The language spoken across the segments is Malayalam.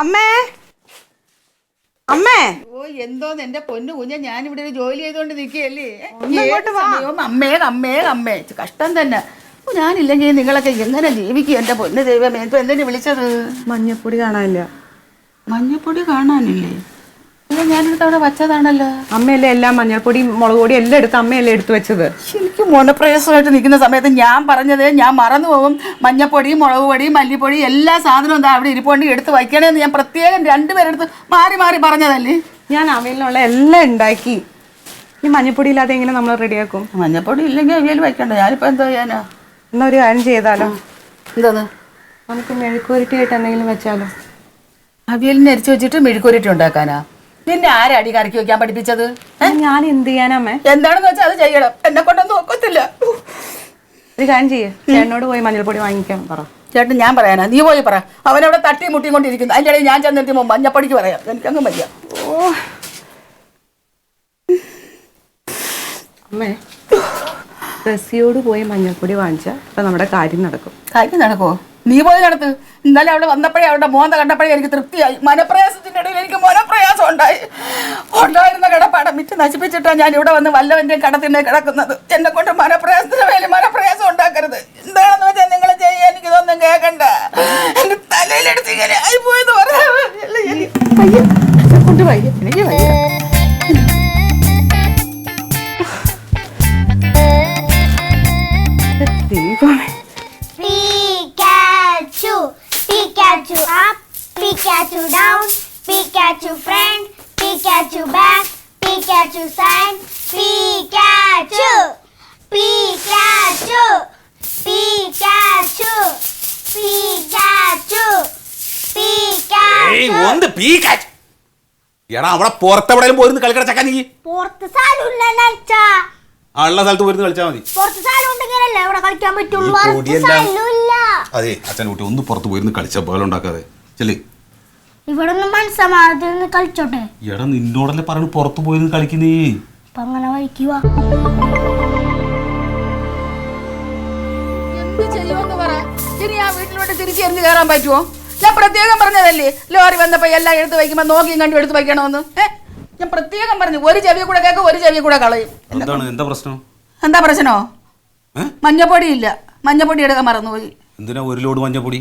അമ്മേ അമ്മേ ഓ എന്തോന്ന് എന്റെ പൊന്നു കുഞ്ഞ ഞാനിവിടെ ഒരു ജോലി ചെയ്തോണ്ട് നിൽക്കുകയല്ലേ. അമ്മേ അമ്മേ അമ്മേ കഷ്ടം തന്നെ. ഞാനില്ലെങ്കിൽ നിങ്ങളൊക്കെ എങ്ങനെ ജീവിക്കും എന്റെ പൊന്നു ദൈവമേ. ഇപ്പൊ എന്തിനു വിളിച്ചത്? മഞ്ഞപ്പൊടി കാണാനില്ല. മഞ്ഞപ്പൊടി കാണാനില്ലേ? അല്ല ഞാനെടുത്ത് അവിടെ വച്ചതാണല്ലോ. അമ്മയല്ലേ എല്ലാം മഞ്ഞൾപ്പൊടി മുളക് പൊടി എല്ലാം എടുത്ത് അമ്മയല്ലേ എടുത്തു വെച്ചത്. എനിക്ക് മോനപ്രയാസമായിട്ട് നിൽക്കുന്ന സമയത്ത് ഞാൻ പറഞ്ഞത് ഞാൻ മറന്നു പോകും. മഞ്ഞപ്പൊടി മുളക് പൊടി മല്ലിപ്പൊടി എല്ലാ സാധനവും എന്താ അവിടെ ഇരിപ്പോണ്ട് എടുത്ത് വയ്ക്കണേന്ന് ഞാൻ പ്രത്യേകം രണ്ടുപേരെടുത്ത് മാറി മാറി പറഞ്ഞതല്ലേ. ഞാൻ അവയിലുള്ള എല്ലാം ഉണ്ടാക്കി. ഈ മഞ്ഞപ്പൊടി ഇല്ലാതെ എങ്ങനെ നമ്മൾ റെഡിയാക്കും? മഞ്ഞപ്പൊടി ഇല്ലെങ്കിൽ അവിയൽ വയ്ക്കണ്ട. ഞാനിപ്പോ എന്തോ ചെയ്യാനാ? എന്നാ ഒരു കാര്യം ചെയ്താലോ? എന്താന്ന്? നമുക്ക് മെഴുക്കുവരട്ടിയായിട്ട് എന്തെങ്കിലും വെച്ചാലോ? അവിയലിനെ അരിച്ചു വെച്ചിട്ട് മെഴുക്കുവരട്ടി ഉണ്ടാക്കാനാ? നിന്നെ ആരാടി കറക്കി വെക്കാൻ പഠിപ്പിച്ചത്? ഞാൻ എന്ത് ചെയ്യാനമ്മേ? എന്താണെന്ന് വെച്ചാൽ അത് ചെയ്യണം. എന്നെ കൊണ്ടൊന്നും ഒക്കത്തില്ല. ഒരു കാര്യം ചെയ്യേ, ചേട്ടനോട് പോയി മഞ്ഞൾപ്പൊടി വാങ്ങിക്കാൻ പറ. ചേട്ടൻ ഞാൻ പറയാനാ? നീ പോയി പറ. അവനവിടെ തട്ടി മുട്ടിയും കൊണ്ടിരിക്കുന്നു. അതിൻ്റെ ഇടയിൽ ഞാൻ ചെന്നെത്തിയപ്പോൾ മഞ്ഞപ്പൊടിക്ക് പറയാം. എനിക്കങ്ങ് വയ്യ. ഓ അമ്മേ, റസിയോട് പോയി മഞ്ഞൾപ്പൊടി വാങ്ങിച്ചാൽ ഇപ്പം നമ്മുടെ കാര്യം നടക്കും. കാര്യം നടക്കുമോ? നീ പോയി നടത്ത്. ഇന്നലെ അവിടെ വന്നപ്പോഴേ അവരുടെ മോന്ത കണ്ടപ്പോഴേ എനിക്ക് തൃപ്തിയായി. മനപ്രയാസത്തിൻ്റെ ഇടയിൽ എനിക്ക് മനപ്രയാസം ഉണ്ടായിരുന്ന കിടപ്പാടം വിറ്റ് നശിപ്പിച്ചിട്ടാണ് ഞാൻ ഇവിടെ വന്ന് വല്ലവൻ്റെയും കടത്തിൻ്റെ കിടക്കുന്നത്. എന്നെ കൊണ്ട് മനപ്രയാസത്തിന് മേലെ മനപ്രയാസം ഉണ്ടാക്കരുത്. എന്താണെന്ന് വെച്ചാൽ നിങ്ങൾ ചെയ്യാൻ എനിക്കിതൊന്നും കേൾക്കണ്ട. എൻ്റെ തലയിലെടുത്ത് ഇങ്ങനെ ആയിപ്പോയെന്ന് പറയാം. കൊണ്ട് വയ്യ, എനിക്ക് വയ്യ. Pikachu, Pikachu up, Pikachu down, Pikachu front, Pikachu back, Pikachu side, Pikachu, Pikachu, Pikachu, Pikachu, Pikachu. എടാ അവിടെ പുറത്തെവിടെയും പോയിരുന്നു കളിക്കട ചക്ക. നീ പുറത്ത് സ്ഥലമില്ല. ഉള്ള സ്ഥലത്ത് പോയിരുന്നു കളിച്ചാൽ മതി. അതെ അച്ഛൻ കുട്ടി ഒന്ന് പുറത്ത് പോയിരുന്നു കളിച്ച ബഹളം ഉണ്ടാക്കാതെ ചെല്ലേ. ഇവിടെ മനസ്സമാധാനത്തിൽ കളിച്ചോട്ടെ. എടാ നിന്നോടല്ലേ പറഞ്ഞു പുറത്ത് പോയിരുന്നു കളിക്കുന്നേ. അങ്ങനെ വഴിക്കുക. എന്ത് ചെയ്യുമെന്ന് പറ. ഇനി ആ വീട്ടിലോട്ട് തിരിച്ചു എറിഞ്ഞ് കയറാൻ പറ്റുമോ? ഞാൻ പ്രത്യേകം പറഞ്ഞതല്ലേ ലോറി വന്നപ്പോ എല്ലാം എടുത്ത് വയ്ക്കുമ്പോ നോക്കിയും കണ്ടു എടുത്ത് വയ്ക്കണമെന്ന്. ഞാൻ പ്രത്യേകം പറഞ്ഞു ഒരു ചെവിയെ കൂടെ കേൾക്കും ഒരു ചെവിയെ കൂടെ കളയും. എന്താ പ്രശ്നം? എന്താ പ്രശ്നോ? മഞ്ഞപ്പൊടി ഇല്ല. മഞ്ഞപ്പൊടി എടുക്കാൻ മറന്നുപോയി. എന്തിനാ ഒരു ലോഡ് മഞ്ഞപ്പൊടി?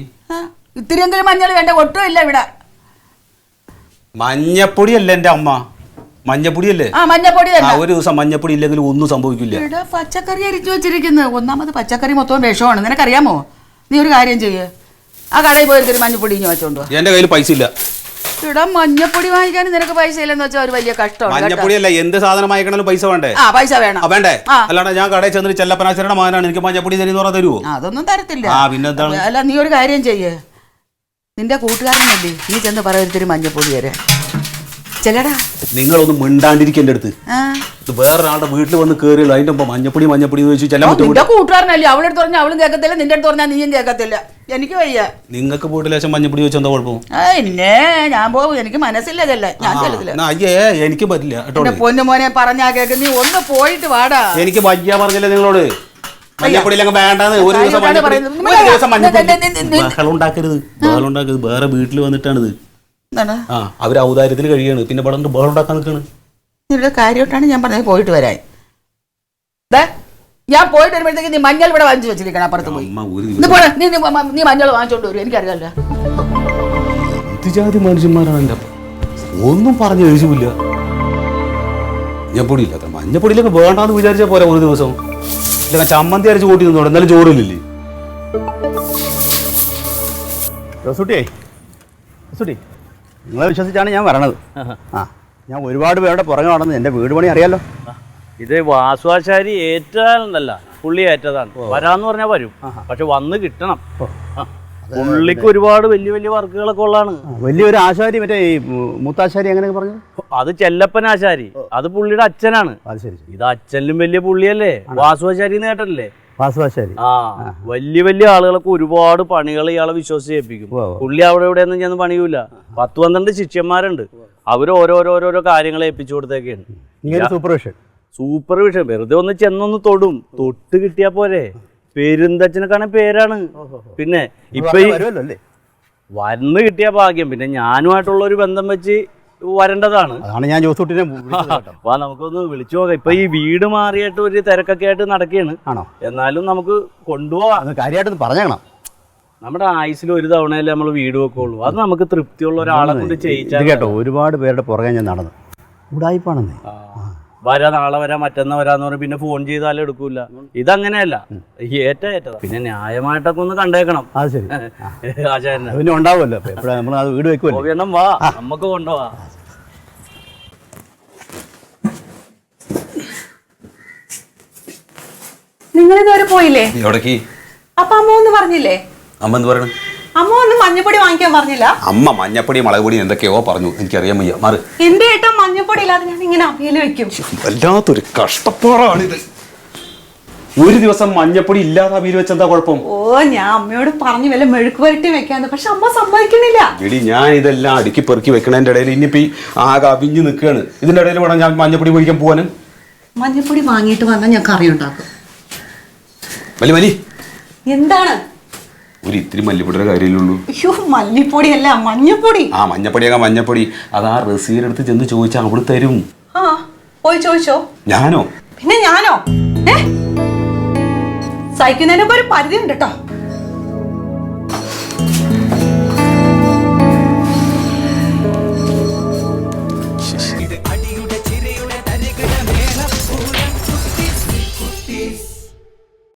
ഇത്തിരിയെങ്കിലും മഞ്ഞൾ വേണ്ട. ഒട്ടും ഇല്ല ഇവിടെ. മഞ്ഞപ്പൊടി അല്ലേ എന്റെ അമ്മ? മഞ്ഞപ്പൊടി അല്ലേ? ആ മഞ്ഞപ്പൊടി തന്നെ. ഒരു ദിവസം മഞ്ഞപ്പൊടി ഇല്ലെങ്കിലും ഒന്നും സംഭവിക്കില്ല. ഇവിടെ പച്ചക്കറി അരിച്ചു വെച്ചിരിക്കുന്നത്. ഒന്നാമത് പച്ചക്കറി മൊത്തം വിഷമാണ്. നിനക്കറിയാമോ? നീ ഒരു കാര്യം ചെയ്യ്. ആ കടയിൽ പോയിട്ട് മഞ്ഞപ്പൊടി ഇങ്ങനെ വെച്ചോണ്ടോ. എന്റെ കയ്യിൽ പൈസ ഇല്ല. ഇവിടെ മഞ്ഞപ്പൊടി വാങ്ങിക്കാൻ നിനക്ക് പൈസ ഇല്ലെന്ന് വെച്ചാൽ ഒരു വലിയ കഷ്ടമാണ്. മഞ്ഞപ്പൊടി അല്ല എന്ത് സാധനം വാങ്ങിക്കണല്ലോ പൈസ വേണ്ടേ? ആ പൈസ വേണം. വേണ്ടേ? അല്ലാണ്ട് ഞാൻ കടയിൽ ചെന്നിട്ട് ചെല്ലപ്പനാശരുടെ മകനാണ് എനിക്ക് മഞ്ഞപ്പൊടി തരുമെന്ന് പറഞ്ഞാൽ തരുമോ? അതൊന്നും തരത്തില്ല. പിന്നെന്താണ്? അല്ല നീ ഒരു കാര്യം ചെയ്യ്. നിന്റെ കൂട്ടുകാരനല്ലേ നീ ചെന്ന് പറയൊരുത്തിരി മഞ്ഞപ്പൊടി തരാ. ചെല്ലടാ. നിങ്ങളൊന്നും മിണ്ടാണ്ടിരിക്കും എന്റെ അടുത്ത്. വേറൊരാളുടെ വീട്ടിൽ വന്ന് കയറിയല്ലോ അതിന്റെ ഒപ്പം മഞ്ഞപ്പൊടി മഞ്ഞപ്പൊടി ചോദിച്ചു ചെല്ലാൻ പറ്റും. നിന്റെ കൂട്ടുകാരനല്ലേ അവളെടുത്ത് പറഞ്ഞാൽ അവളും കേൾക്കത്തില്ല. നിന്റെ അടുത്ത് പറഞ്ഞാൽ നീയും കേൾക്കത്തില്ല. എനിക്ക് വയ്യ. നിങ്ങൾക്ക് പോയിട്ട് ലേശം മഞ്ഞപ്പൊടി ചോദിച്ചാൽ എന്താ കുഴപ്പം? എന്നെ ഞാൻ പോകും. എനിക്ക് മനസ്സില്ല ചെല്ല. ഞാൻ ചെല്ലത്തില്ല. അയ്യേ എനിക്ക് പറ്റില്ല കേട്ടോ. പൊന്നു മോനെ പറഞ്ഞാ കേക്ക്. നീ ഒന്ന് പോയിട്ട് വാടാ. എനിക്ക് വയ്യ പറഞ്ഞില്ലേ നിങ്ങളോട്? മഞ്ഞപ്പൊടി വേണ്ടാന്ന്. ഒരു ദിവസം ബഹളം ഉണ്ടാക്കരുത്. ബഹളം ഉണ്ടാക്കരുത്. വേറെ വീട്ടിൽ വന്നിട്ടാണിത്. അവര് ഔദാര്യത്തിൽ കഴിയാണ്. പിന്നെ ഇവിടെ ബഹളം ഉണ്ടാക്കാൻ നിൽക്കാണ്. നിങ്ങളുടെ കാര്യമായിട്ടാണ് ഞാൻ പറഞ്ഞത് പോയിട്ട് വരാൻ. ഞാൻ പോയിട്ട് വരുമ്പോഴത്തേക്ക് നീ മഞ്ഞൾ ഇവിടെ വാങ്ങിച്ചു വെച്ചിരിക്കണം. അപ്പുറത്ത് പോയി നീ മഞ്ഞൾ വാങ്ങിച്ചോണ്ട് വരും. എനിക്കറിയാമല്ലോ എന്ത് ജാതി മനുഷ്യന്മാരാണ് എൻ്റെ അപ്പം. ഒന്നും പറഞ്ഞു എഴുതില്ല. മഞ്ഞപ്പൊടി ഇല്ലാത്ത മഞ്ഞപ്പൊടിയിലൊക്കെ വേണ്ടാന്ന് വിചാരിച്ചാൽ പോരാ. ഒരു ദിവസം ഇല്ല ചമ്മന്തി അരച്ച് കൂട്ടി നിന്നോടെ. എന്നാലും ചോറില്ലേ? നിങ്ങളെ വിശ്വസിച്ചാണ് ഞാൻ വരണത്. ഞാൻ ഒരുപാട് പേരുടെ പുറകെ നടന്നത്. എൻ്റെ വീട് പണി അറിയാലോ. ഇത് വാസുവാശാരി ഏറ്റാലല്ല പുള്ളി ഏറ്റതാണ്. വരാന്ന് പറഞ്ഞാൽ വരും. പക്ഷെ വന്ന് കിട്ടണം. പുള്ളിക്ക് ഒരുപാട് വലിയ വലിയ വർക്കുകളൊക്കെ ഉള്ളതാണ്. വലിയൊരു ആശാരി മറ്റേ ഈ മൂത്താശാരി അങ്ങനെ പറഞ്ഞു. അത് ചെല്ലപ്പനാശാരി. അത് പുള്ളിയുടെ അച്ഛനാണ്. അത് ശരി. ഇത് അച്ഛനിലും വലിയ പുള്ളിയല്ലേ വാസുവാശാരി കേട്ടല്ലേ? വാസുവാശാരി. വലിയ വലിയ ആളുകളൊക്കെ ഒരുപാട് പണികൾ ഇയാളെ വിശ്വസിച്ച് ഏൽപ്പിക്കും. പുള്ളി അവിടെ എവിടെയൊന്നും ചെന്ന് പണിയൂല. 10-12 ശിഷ്യന്മാരുണ്ട്. അവർ ഓരോരോരോരോ കാര്യങ്ങൾ ഏൽപ്പിച്ചു കൊടുത്തേക്കാണ്. സൂപ്പർവിഷൻ വെറുതെ ഒന്ന് ചെന്നൊന്ന് തൊട്ട് കിട്ടിയാ പോരെ. പെരുന്തച്ഛനൊക്കെ പേരാണ്. പിന്നെ ഇപ്പൊ വന്ന് കിട്ടിയ ഭാഗ്യം. പിന്നെ ഞാനുമായിട്ടുള്ള ഒരു ബന്ധം വെച്ച് വരേണ്ടതാണ്. അതാണ് ഞാൻ ജോസൂട്ടിനെ വിളിച്ചത് കേട്ടോ. വാ നമുക്കൊന്ന് വിളിച്ചു നോക്കാം. ഇപ്പൊ ഈ വീട് മാറിയിട്ട് ഒരു തിരക്കൊക്കെ ആയിട്ട് നടക്കുകയാണ്. ആണോ? എന്നാലും നമുക്ക് കൊണ്ടുപോവാം. അത് കാര്യമായിട്ടൊന്ന് പറഞ്ഞേക്കണം. നമ്മുടെ ആയുസിൽ ഒരു തവണയല്ലേ നമ്മൾ വീട് വെക്കുള്ളൂ. അത് നമുക്ക് തൃപ്തിയുള്ള ഒരാളെ കൊണ്ട് ചെയ്യിച്ചാൽ കേട്ടോ. ഒരുപാട് പേരുടെ പുറകെ ഞാൻ നടന്നു. ഉടായിപ്പാണെന്നേ. വരാ, നാളെ വരാ, മറ്റന്നാ വരാന്ന് പറഞ്ഞ് പിന്നെ ഫോൺ ചെയ്താലും എടുക്കൂല. ഇതങ്ങനെയല്ല, ഏറ്റതാ. പിന്നെ ന്യായമായിട്ടൊക്കെ ഒന്ന് കണ്ടേക്കണം. അത് ശരി. ആചാരനെ പിന്നെ ഉണ്ടാവുമല്ലോ എപ്പോഴും നമ്മൾ അത് വീട് വെക്കുമല്ലോ. വേണം, വാ നമുക്ക് കൊണ്ടുപോവാ. നിങ്ങളിതുവരെ പോയില്ലേ? എവിടേക്ക്? അപ്പൊ അമ്മ ഒന്നും പറഞ്ഞില്ലേ? അമ്മ എന്ത് പറയണം? അമ്മ ഒന്നും മഞ്ഞപ്പൊടി വാങ്ങിക്കാൻ പറഞ്ഞില്ല? അമ്മ മഞ്ഞപ്പൊടി മുളക് പൊടി എന്തൊക്കെയോ പറഞ്ഞു, എനിക്കറിയാൻ വയ്യ. മാറ്. എന്റെ ഏട്ടാ മഞ്ഞപ്പൊടി ഇല്ലാതെ ഞാൻ ഇങ്ങനെ അവിയല് വെക്കും. വല്ലാത്തൊരു കഷ്ടപ്പാടാണിത്. ഒരു ദിവസം മഞ്ഞപ്പൊടി ഇല്ലാതെ അവിയൽ വെച്ചെന്താ കുഴപ്പം? ഓ, ഞാൻ അമ്മയോട് പറഞ്ഞു വല്ല മെഴുക്ക് വരട്ടി വെക്കാന്ന്. പക്ഷെ അമ്മ സമ്മതിക്കണില്ല. എടി, ഞാൻ ഇതെല്ലാം അടുക്കി പെറുക്കി വെക്കണതിന്റെ ഇടയിൽ ഇനിയിപ്പോ ആകെ അവിഞ്ഞ് നിൽക്കുകയാണ്. ഇതിന്റെ ഇടയിൽ വേണം ഞാൻ മഞ്ഞപ്പൊടി പൊടിക്കാൻ പോവാനും. മഞ്ഞപ്പൊടി വാങ്ങിയിട്ട് വന്നാൽ ഞാൻ കറി ഉണ്ടാക്കും. മല്ലി മല്ലി, എന്താണ്? ഒരു ഇത്തിരി മല്ലിപ്പൊടിയുടെ കാര്യമില്ലുള്ളൂ. അയ്യോ, മല്ലിപ്പൊടി അല്ല മഞ്ഞപ്പൊടി. ആ മഞ്ഞപ്പൊടിയാകാം മഞ്ഞപ്പൊടി. അത് ആ റസീയുടെ അടുത്ത് ചെന്ന് ചോദിച്ചാൽ അവള് തരും. ആ, പോയി ചോദിച്ചോ. ഞാനോ? പിന്നെ ഞാനോ? സഹിക്കുന്നതിനൊക്കെ ഒരു പരിധി ഉണ്ട് കേട്ടോ.